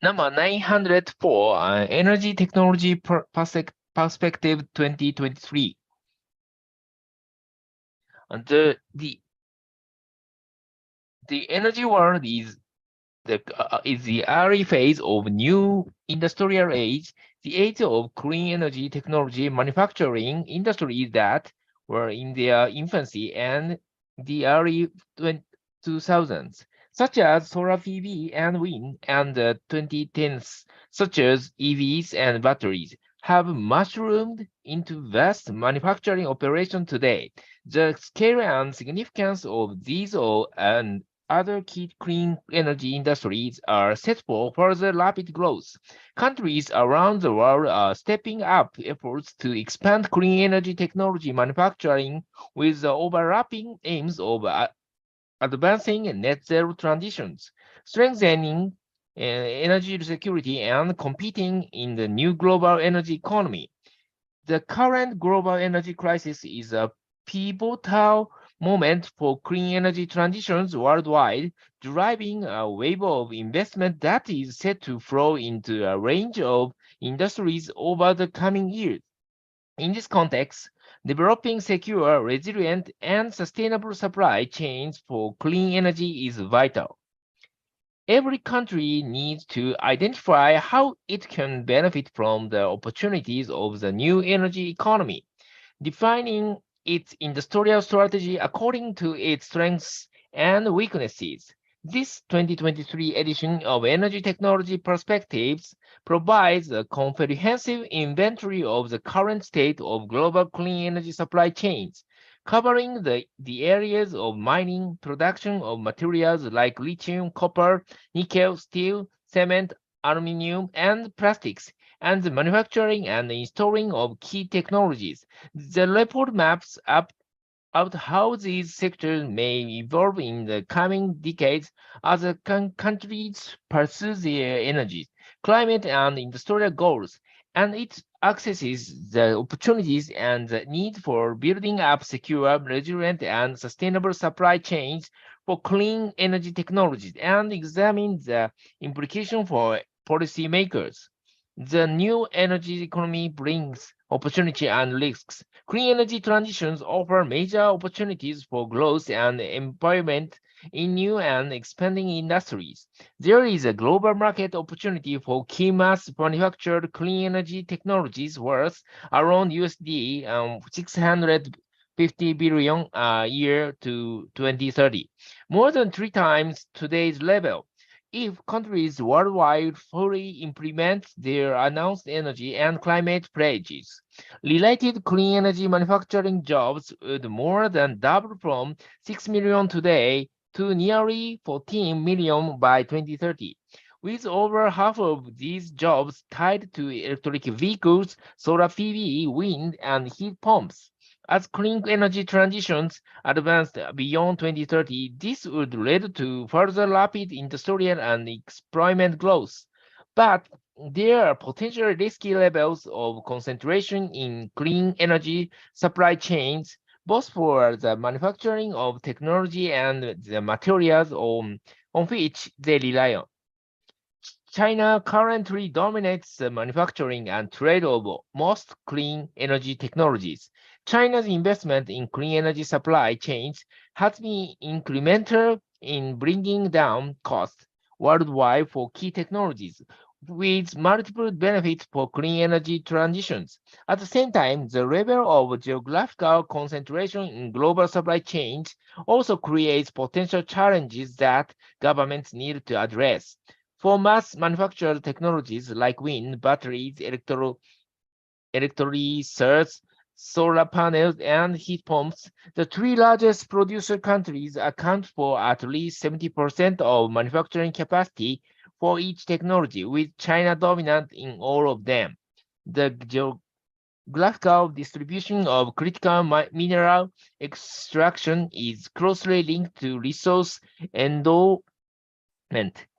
Number 904, Energy Technology Perspective 2023. And the energy world is the early phase of new industrial age, the age of clean energy technology manufacturing industries that were in their infancy and the early 2000s, such as solar PV and wind, and the 2010s, such as EVs and batteries, have mushroomed into vast manufacturing operation today. The scale and significance of these all and other key clean energy industries are set for further rapid growth. Countries around the world are stepping up efforts to expand clean energy technology manufacturing with the overlapping aims of advancing net zero transitions, strengthening energy security, and competing in the new global energy economy. The current global energy crisis is a pivotal moment for clean energy transitions worldwide, driving a wave of investment that is set to flow into a range of industries over the coming years. In this context, developing secure, resilient, and sustainable supply chains for clean energy is vital. Every country needs to identify how it can benefit from the opportunities of the new energy economy, defining its industrial strategy according to its strengths and weaknesses. This 2023 edition of Energy Technology Perspectives provides a comprehensive inventory of the current state of global clean energy supply chains, covering the areas of mining, production of materials like lithium, copper, nickel, steel, cement, aluminum, and plastics, and the manufacturing and installing of key technologies. The report maps out how these sectors may evolve in the coming decades as the countries pursue their energy, climate, and industrial goals, and it accesses the opportunities and the need for building up secure, resilient, and sustainable supply chains for clean energy technologies and examine the implication for policymakers. The new energy economy brings opportunity and risks. Clean energy transitions offer major opportunities for growth and employment in new and expanding industries. There is a global market opportunity for key mass manufactured clean energy technologies worth around USD 650 billion a year to 2030, more than three times today's level. If countries worldwide fully implement their announced energy and climate pledges, related clean energy manufacturing jobs would more than double from 6 million today to nearly 14 million by 2030, with over half of these jobs tied to electric vehicles, solar PV, wind, and heat pumps. As clean energy transitions advanced beyond 2030, this would lead to further rapid industrial and employment growth. But there are potentially risky levels of concentration in clean energy supply chains, both for the manufacturing of technology and the materials on which they rely on. China currently dominates the manufacturing and trade of most clean energy technologies. China's investment in clean energy supply chains has been incremental in bringing down costs worldwide for key technologies, with multiple benefits for clean energy transitions. At the same time, the level of geographical concentration in global supply chains also creates potential challenges that governments need to address. For mass manufactured technologies like wind, batteries, electrolyzers, solar panels, and heat pumps, the three largest producer countries account for at least 70% of manufacturing capacity for each technology, with China dominant in all of them. The geographical distribution of critical mineral extraction is closely linked to resource endowment,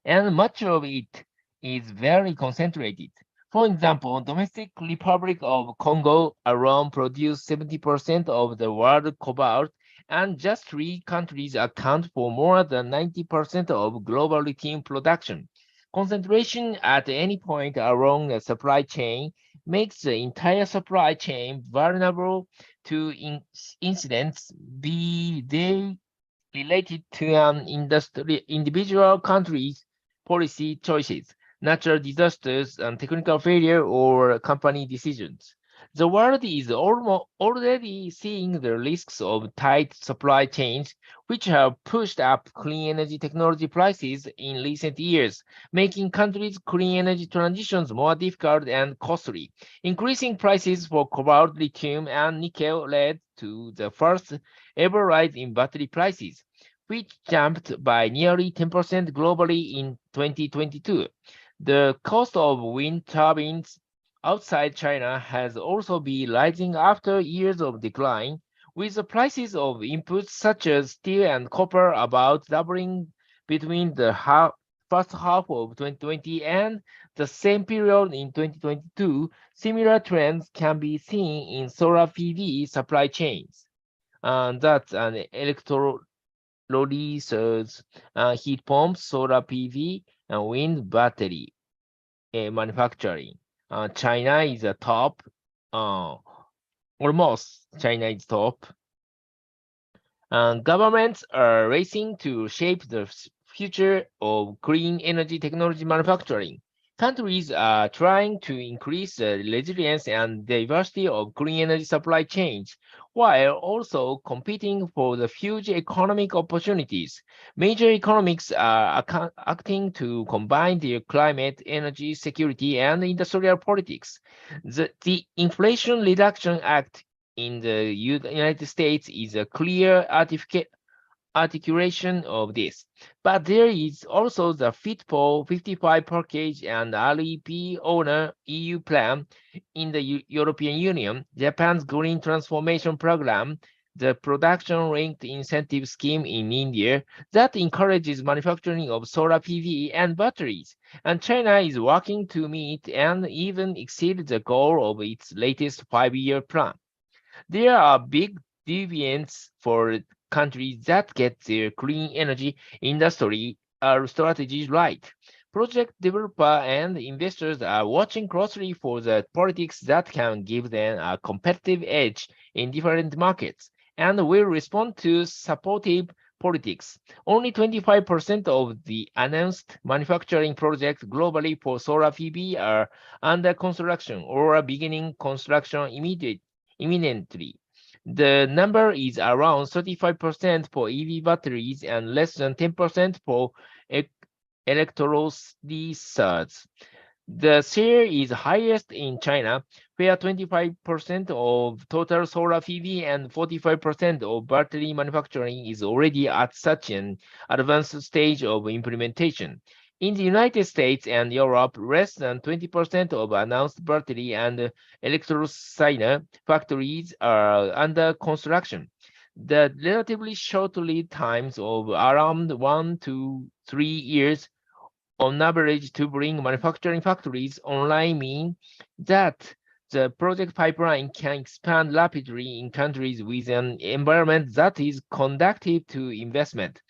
and much of it is very concentrated. For example, domestic Republic of Congo alone produces 70% of the world cobalt, and just three countries account for more than 90% of global lithium production. Concentration at any point along the supply chain makes the entire supply chain vulnerable to incidents, be they related to an individual country's policy choices, natural disasters, and technical failure or company decisions. The world is already seeing the risks of tight supply chains, which have pushed up clean energy technology prices in recent years, making countries' clean energy transitions more difficult and costly. Increasing prices for cobalt, lithium, and nickel led to the first ever rise in battery prices, which jumped by nearly 10% globally in 2022. The cost of wind turbines outside China has also been rising after years of decline, with the prices of inputs such as steel and copper about doubling between the first half of 2020 and the same period in 2022. Similar trends can be seen in solar PV supply chains. And that's an electrolyzers, heat pumps, solar PV, and wind battery manufacturing. China is a top, uh, almost China is top. Governments are racing to shape the future of clean energy technology manufacturing. Countries are trying to increase the resilience and diversity of clean energy supply chains, while also competing for the huge economic opportunities. Major economics are acting to combine their climate, energy, security, and industrial politics. The Inflation Reduction Act in the United States is a clear articulation of this. But there is also the Fit for 55 package and REP owner EU plan in the European Union, Japan's Green Transformation Program, the production-linked incentive scheme in India that encourages manufacturing of solar PV and batteries. And China is working to meet and even exceed the goal of its latest 5-year plan. There are big dividends for countries that get their clean energy industry strategies right. Project developer and investors are watching closely for the politics that can give them a competitive edge in different markets and will respond to supportive politics. Only 25% of the announced manufacturing projects globally for solar PV are under construction or are beginning construction imminently. The number is around 35% for EV batteries and less than 10% for e- electrolyzers. The share is highest in China, where 25% of total solar PV and 45% of battery manufacturing is already at such an advanced stage of implementation. In the United States and Europe, less than 20% of announced battery and electrolyzer factories are under construction. The relatively short lead times of around 1 to 3 years on average to bring manufacturing factories online mean that the project pipeline can expand rapidly in countries with an environment that is conducive to investment.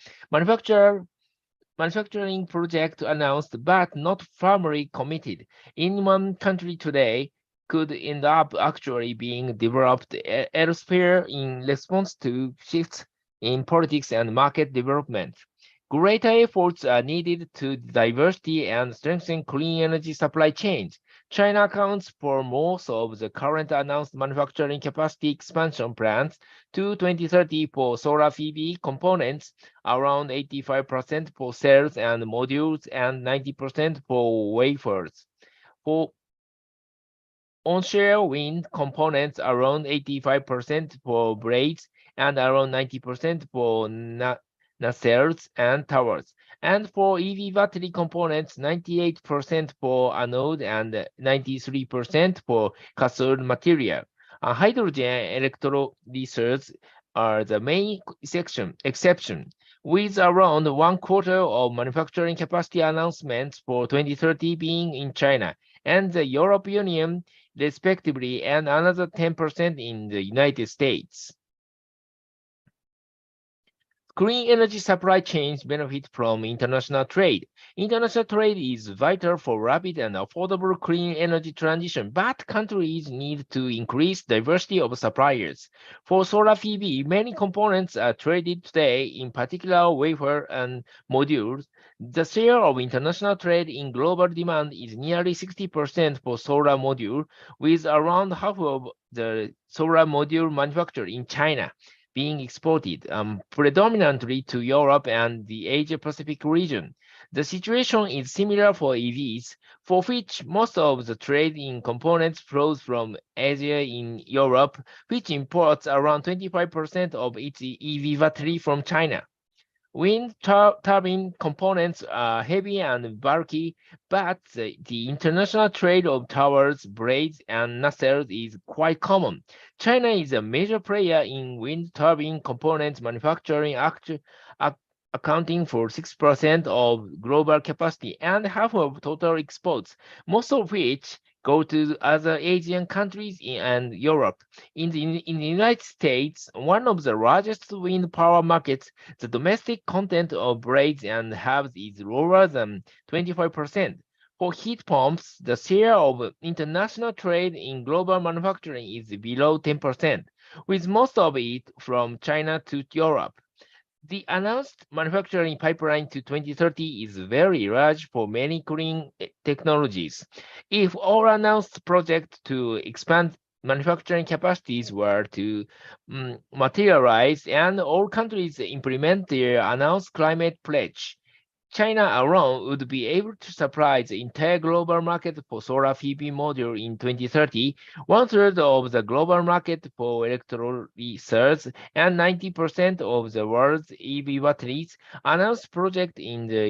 Manufacturing project announced but not firmly committed in one country today could end up actually being developed elsewhere in response to shifts in politics and market development. Greater efforts are needed to diversity and strengthen clean energy supply chains. China accounts for most of the current announced manufacturing capacity expansion plans to 2030 for solar PV components, around 85% for cells and modules, and 90% for wafers. For onshore wind components, around 85% for blades, and around 90% for nacelles and towers. And for EV battery components, 98% for anode and 93% for cathode material. Hydrogen electrolyzers are the main exception, with around one quarter of manufacturing capacity announcements for 2030 being in China and the European Union, respectively, and another 10% in the United States. Clean energy supply chains benefit from international trade. International trade is vital for rapid and affordable clean energy transition, but countries need to increase diversity of suppliers. For solar PV, many components are traded today, in particular wafer and modules. The share of international trade in global demand is nearly 60% for solar module, with around half of the solar module manufactured in China being exported predominantly to Europe and the Asia Pacific region. The situation is similar for EVs, for which most of the trade in components flows from Asia in Europe, which imports around 25% of its EV battery from China. Wind turbine components are heavy and bulky, but the international trade of towers, blades, and nacelles is quite common. China is a major player in wind turbine components manufacturing, accounting for 6% of global capacity and half of total exports, most of which go to other Asian countries and Europe. In the United States, one of the largest wind power markets, the domestic content of blades and hubs is lower than 25%. For heat pumps, the share of international trade in global manufacturing is below 10%, with most of it from China to Europe. The announced manufacturing pipeline to 2030 is very large for many clean technologies. If all announced projects to expand manufacturing capacities were to materialize and all countries implement their announced climate pledge, China alone would be able to supply the entire global market for solar PV module in 2030, one-third of the global market for electrolyzers, and 90% of the world's EV batteries. Announced project in the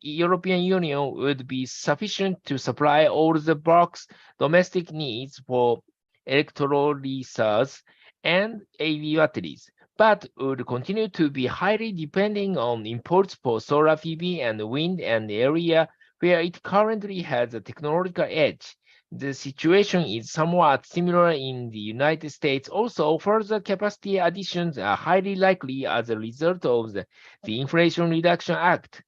European Union would be sufficient to supply all the bulk's domestic needs for electrolyzers and EV batteries, but would continue to be highly depending on imports for solar PV and wind and area where it currently has a technological edge. The situation is somewhat similar in the United States. Also, further capacity additions are highly likely as a result of the Inflation Reduction Act.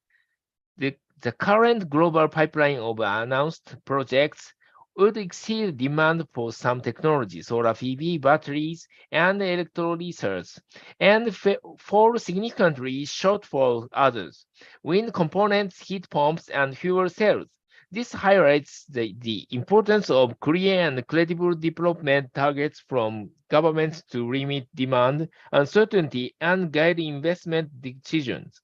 The current global pipeline of announced projects would exceed demand for some technologies, solar PV, batteries, and electrolyzers, and fall significantly short for others, wind components, heat pumps, and fuel cells. This highlights the importance of clear and credible development targets from governments to limit demand, uncertainty, and guide investment decisions.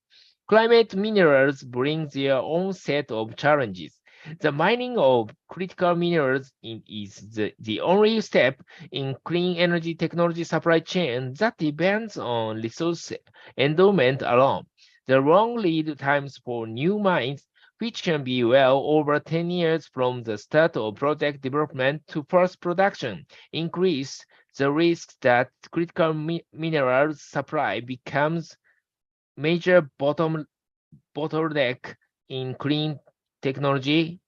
Climate minerals bring their own set of challenges. The mining of critical minerals is the only step in clean energy technology supply chain that depends on resource endowment alone. The long lead times for new mines, which can be well over 10 years from the start of project development to first production, increase the risk that critical minerals supply becomes major bottleneck in clean technology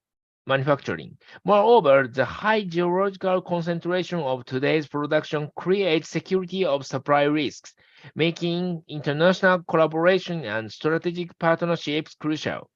manufacturing. Moreover, the high geological concentration of today's production creates security of supply risks, making international collaboration and strategic partnerships crucial.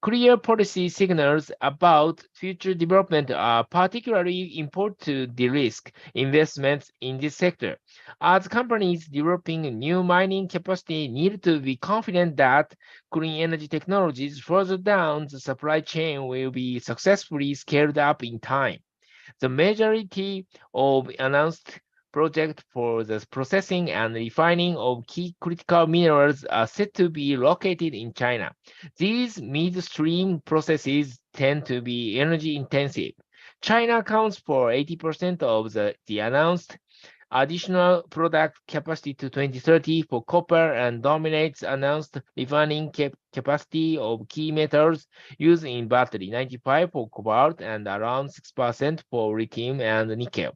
Clear policy signals about future development are particularly important to de-risk investments in this sector, as companies developing new mining capacity need to be confident that clean energy technologies further down the supply chain will be successfully scaled up in time. The majority of announced projects for the processing and refining of key critical minerals are said to be located in China. These midstream processes tend to be energy intensive. China accounts for 80% of the announced additional product capacity to 2030 for copper and dominates announced refining capacity of key metals used in battery, 95 for cobalt and around 6% for lithium and nickel.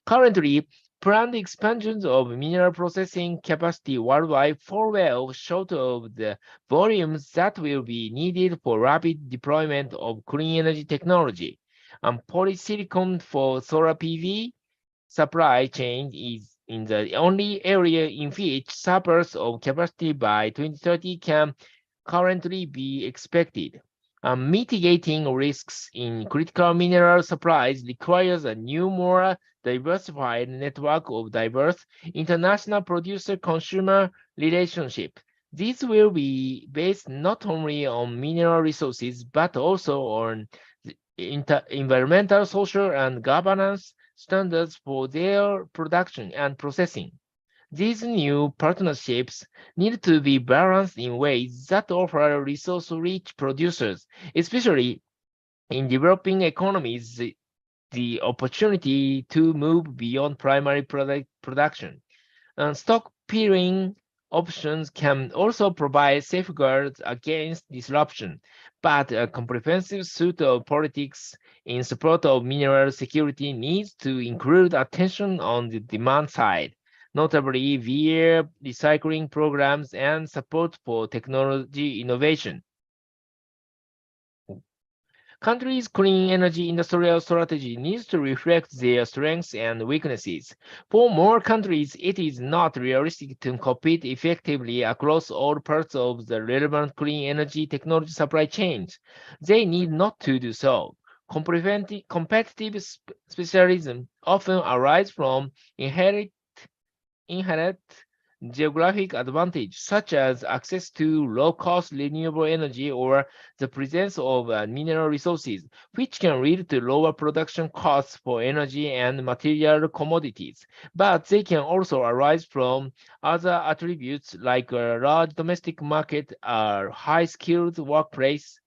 Currently, planned expansions of mineral processing capacity worldwide fall well short of the volumes that will be needed for rapid deployment of clean energy technology. And polysilicon for solar PV supply chain is in the only area in which surplus of capacity by 2030 can currently be expected. Mitigating risks in critical mineral supplies requires a new, more diversified network of diverse international producer-consumer relationships. These will be based not only on mineral resources, but also on the environmental, social, and governance standards for their production and processing. These new partnerships need to be balanced in ways that offer resource-rich producers, especially in developing economies, the opportunity to move beyond primary production. Stockpiling options can also provide safeguards against disruption, but a comprehensive suite of politics in support of mineral security needs to include attention on the demand side, notably via recycling programs and support for technology innovation. Countries' clean energy industrial strategy needs to reflect their strengths and weaknesses. For more countries, it is not realistic to compete effectively across all parts of the relevant clean energy technology supply chains. They need not to do so. Competitive specialism often arises from inherent geographic advantage, such as access to low-cost renewable energy or the presence of mineral resources, which can lead to lower production costs for energy and material commodities. But they can also arise from other attributes like a large domestic market, a high-skilled workforce,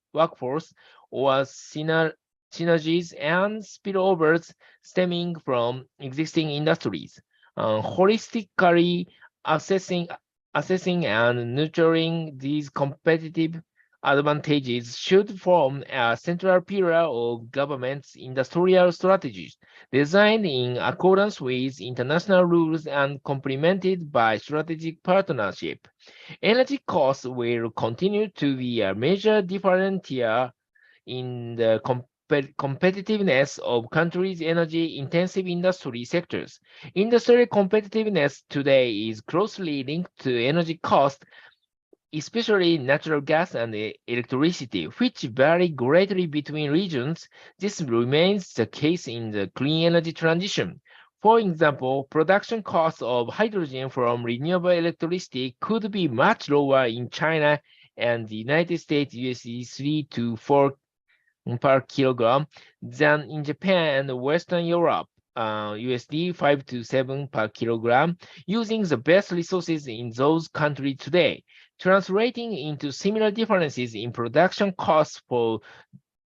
or synergies and spillovers stemming from existing industries. Holistically assessing, assessing and nurturing these competitive advantages should form a central pillar of government's industrial strategies, designed in accordance with international rules and complemented by strategic partnership. Energy costs will continue to be a major differentiator in the competitiveness of countries' energy-intensive industry sectors. Industrial competitiveness today is closely linked to energy cost, especially natural gas and electricity, which vary greatly between regions. This remains the case in the clean energy transition. For example, production costs of hydrogen from renewable electricity could be much lower in China and the United States USD 3 to 4 per kilogram than in Japan and Western Europe, USD 5 to 7 per kilogram, using the best resources in those countries today, translating into similar differences in production costs for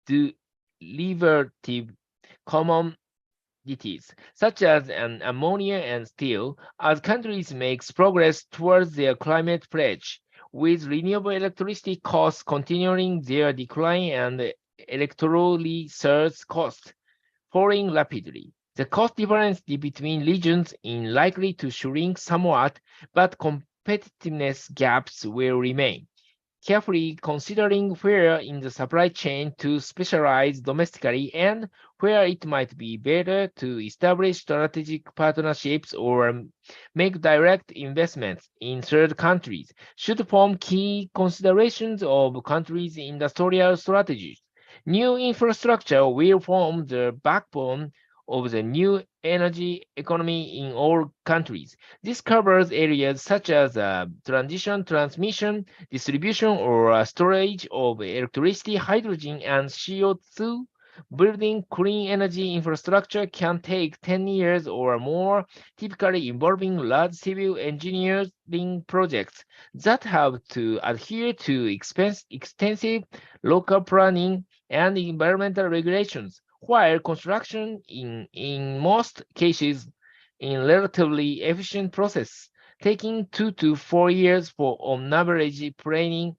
derivative commodities, such as an ammonia and steel, as countries make progress towards their climate pledge, with renewable electricity costs continuing their decline and electrolysis costs falling rapidly. The cost difference between regions is likely to shrink somewhat, but competitiveness gaps will remain. Carefully considering where in the supply chain to specialize domestically and where it might be better to establish strategic partnerships or make direct investments in third countries should form key considerations of countries' industrial strategies. New infrastructure will form the backbone of the new energy economy in all countries. This covers areas such as transition, transmission, distribution, or storage of electricity, hydrogen, and CO2. Building clean energy infrastructure can take 10 years or more, typically involving large civil engineering projects that have to adhere to extensive local planning and environmental regulations, while construction in most cases in relatively efficient process, taking 2 to 4 years for on average planning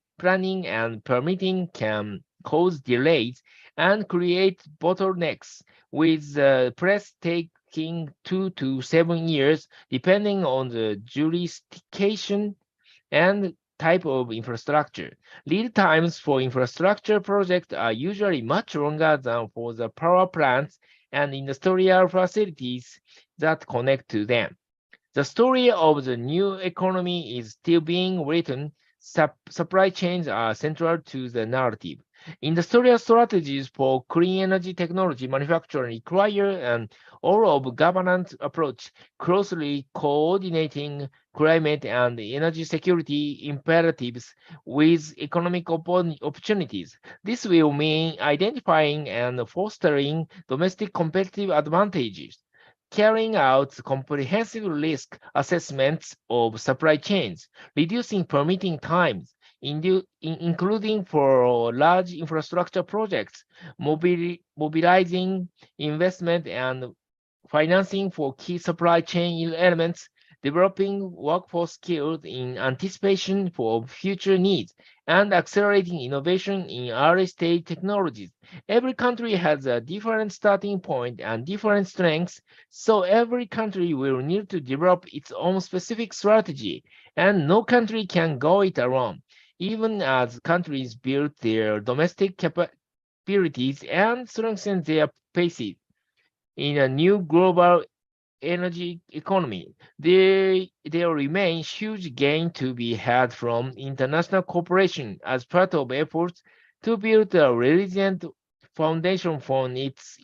and permitting can cause delays and create bottlenecks, with the press taking 2 to 7 years depending on the jurisdiction and type of infrastructure. Lead times for infrastructure projects are usually much longer than for the power plants and industrial facilities that connect to them. The story of the new economy is still being written. Supply chains are central to the narrative. Industrial strategies for clean energy technology manufacturing require an all-of governance approach, closely coordinating climate and energy security imperatives with economic opportunities. This will mean identifying and fostering domestic competitive advantages, carrying out comprehensive risk assessments of supply chains, reducing permitting times, including for large infrastructure projects, mobilizing investment and financing for key supply chain elements, developing workforce skills in anticipation for future needs, and accelerating innovation in early-stage technologies. Every country has a different starting point and different strengths, so every country will need to develop its own specific strategy, and no country can go it alone. Even as countries build their domestic capabilities and strengthen their paces in a new global energy economy, there remains huge gain to be had from international cooperation as part of efforts to build a resilient foundation for its